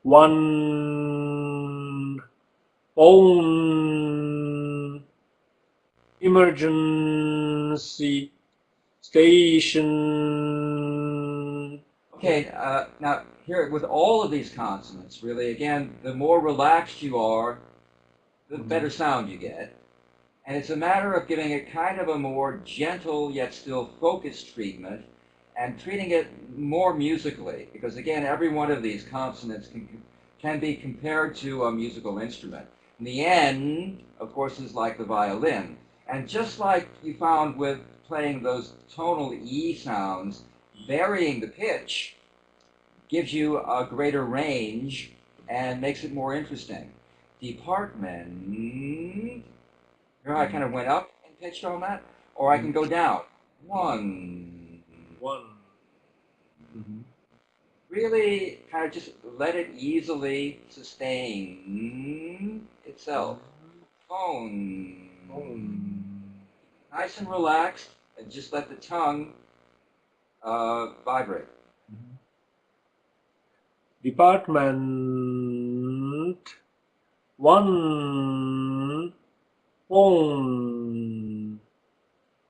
one phone emergency station. Okay, now here with all of these consonants, really, again, the more relaxed you are, the better sound you get. And it's a matter of giving it kind of a more gentle yet still focused treatment and treating it more musically. Because again, every one of these consonants can be compared to a musical instrument. And the end, of course, is like the violin. And just like you found with playing those tonal E sounds, varying the pitch gives you a greater range and makes it more interesting. Department, here I kind of went up and pitched on that, or I can go down. One. One. Really kind of just let it easily sustain itself. Phone. Nice and relaxed, and just let the tongue vibrate. Department. One phone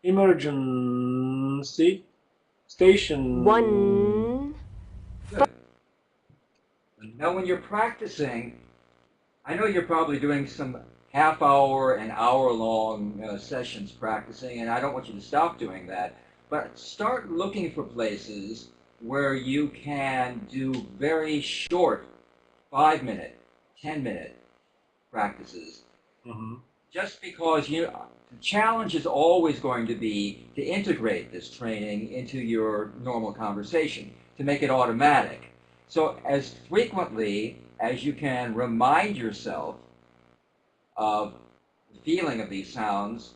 emergency station. One. Good. Now when you're practicing, I know you're probably doing some half-hour and hour-long sessions practicing, and I don't want you to stop doing that, but start looking for places where you can do very short 5-minute, 10-minute practices. Just because the challenge is always going to be to integrate this training into your normal conversation, to make it automatic. So as frequently as you can remind yourself of the feeling of these sounds,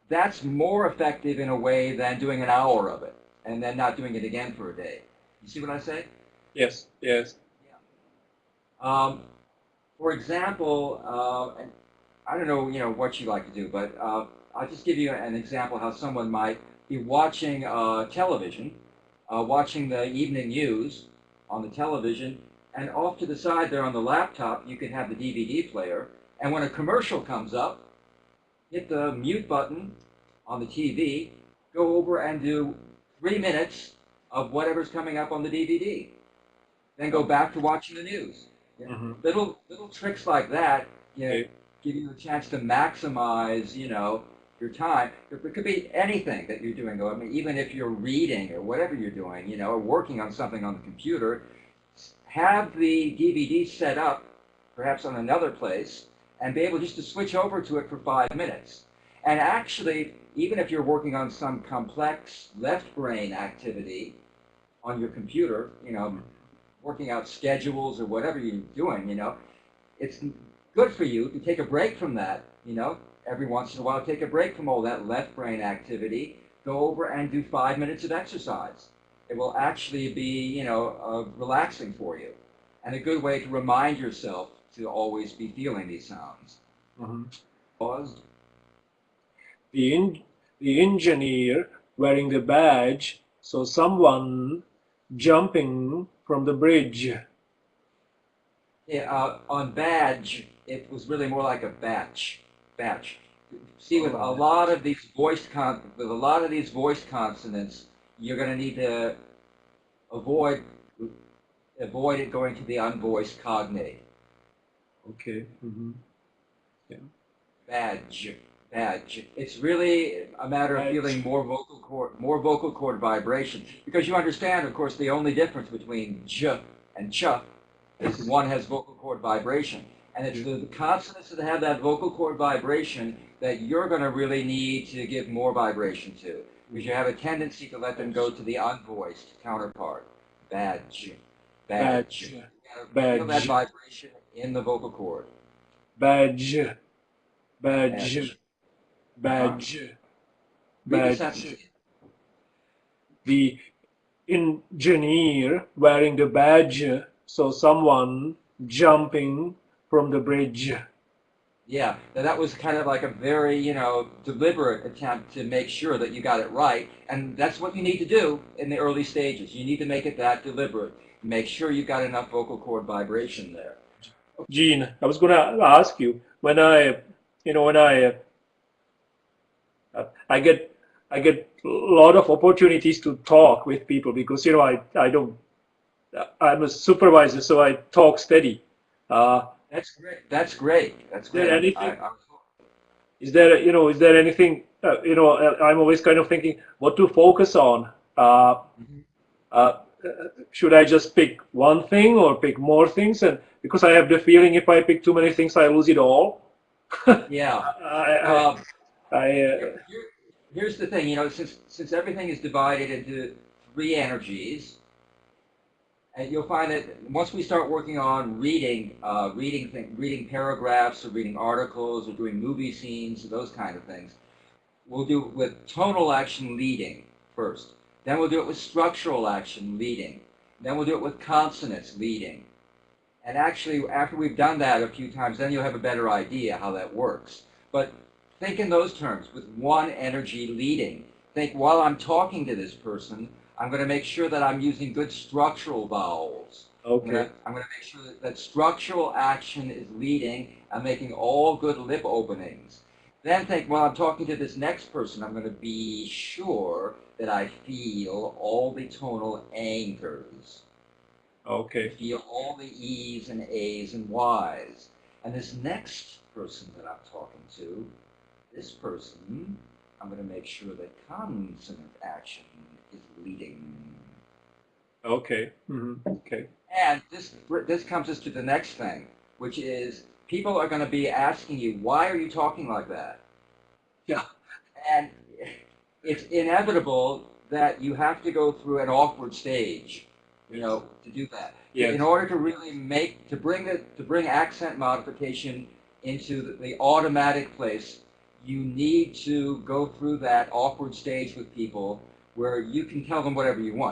that's more effective in a way than doing an hour of it and then not doing it again for a day. You see what I say? Yes, yes. For example, and I don't know, what you like to do, but I'll just give you an example how someone might be watching television, watching the evening news on the television, and off to the side there on the laptop, you can have the DVD player, and when a commercial comes up, hit the mute button on the TV, go over and do 3 minutes of whatever's coming up on the DVD. Then go back to watching the news. Little tricks like that, give you a chance to maximize, your time. It could be anything that you're doing. I mean, even if you're reading or whatever you're doing, or working on something on the computer, have the DVD set up, perhaps on another place, and be able just to switch over to it for 5 minutes. And actually, even if you're working on some complex left brain activity on your computer, working out schedules or whatever you're doing, it's good for you to take a break from that, every once in a while, take a break from all that left brain activity, go over and do 5 minutes of exercise. It will actually be, relaxing for you and a good way to remind yourself to always be feeling these sounds. Paused. The engineer wearing the badge saw someone jumping from the bridge. Yeah, on badge, it was really more like a batch. See, with a lot of these voiced consonants, you're going to need to avoid it going to the unvoiced cognate. Okay. Yeah. Badge. It's really a matter of feeling more vocal cord vibration, because you understand, of course, the only difference between j and ch is one has vocal cord vibration, and it's the consonants that have that vocal cord vibration that you're going to really need to give more vibration to, because you have a tendency to let them go to the unvoiced counterpart. Badge. Feel that vibration in the vocal cord. Badge. The engineer wearing the badge saw someone jumping from the bridge. Yeah, now that was kind of like a very, deliberate attempt to make sure that you got it right. And that's what you need to do in the early stages. You need to make it that deliberate. Make sure you've got enough vocal cord vibration there. Gene, I was going to ask you when I get a lot of opportunities to talk with people because I don't I'm a supervisor, so I talk steady. Uh, That's great. That's great. That's is there great. anything? Is there anything? I'm always kind of thinking what to focus on. Mhm. Uh, should I just pick one thing or pick more things? And because I have the feeling if I pick too many things, I lose it all. Yeah. I, Um, I, I here's the thing. Since everything is divided into three energies, and you'll find that once we start working on reading paragraphs or reading articles or doing movie scenes or those kind of things, we'll do it with tonal action leading first. Then we'll do it with structural action leading. Then we'll do it with consonants leading. And actually, after we've done that a few times, then you'll have a better idea how that works. But think in those terms, with one energy leading. Think, while I'm talking to this person, I'm going to make sure that I'm using good structural vowels. okay, I'm going to make sure that structural action is leading. I'm making all good lip openings. Then think, while I'm talking to this next person, I'm going to be sure that I feel all the tonal anchors. You okay, feel all the E's and A's and Y's. And this next person that I'm talking to, this person, I'm going to make sure that consonant action is leading. okay, okay, And this comes us to the next thing, which is people are going to be asking you, why are you talking like that? yeah, And it's inevitable that you have to go through an awkward stage, yes, to do that. In yes, order to really bring accent modification into the automatic place, you need to go through that awkward stage with people where you can tell them whatever you want.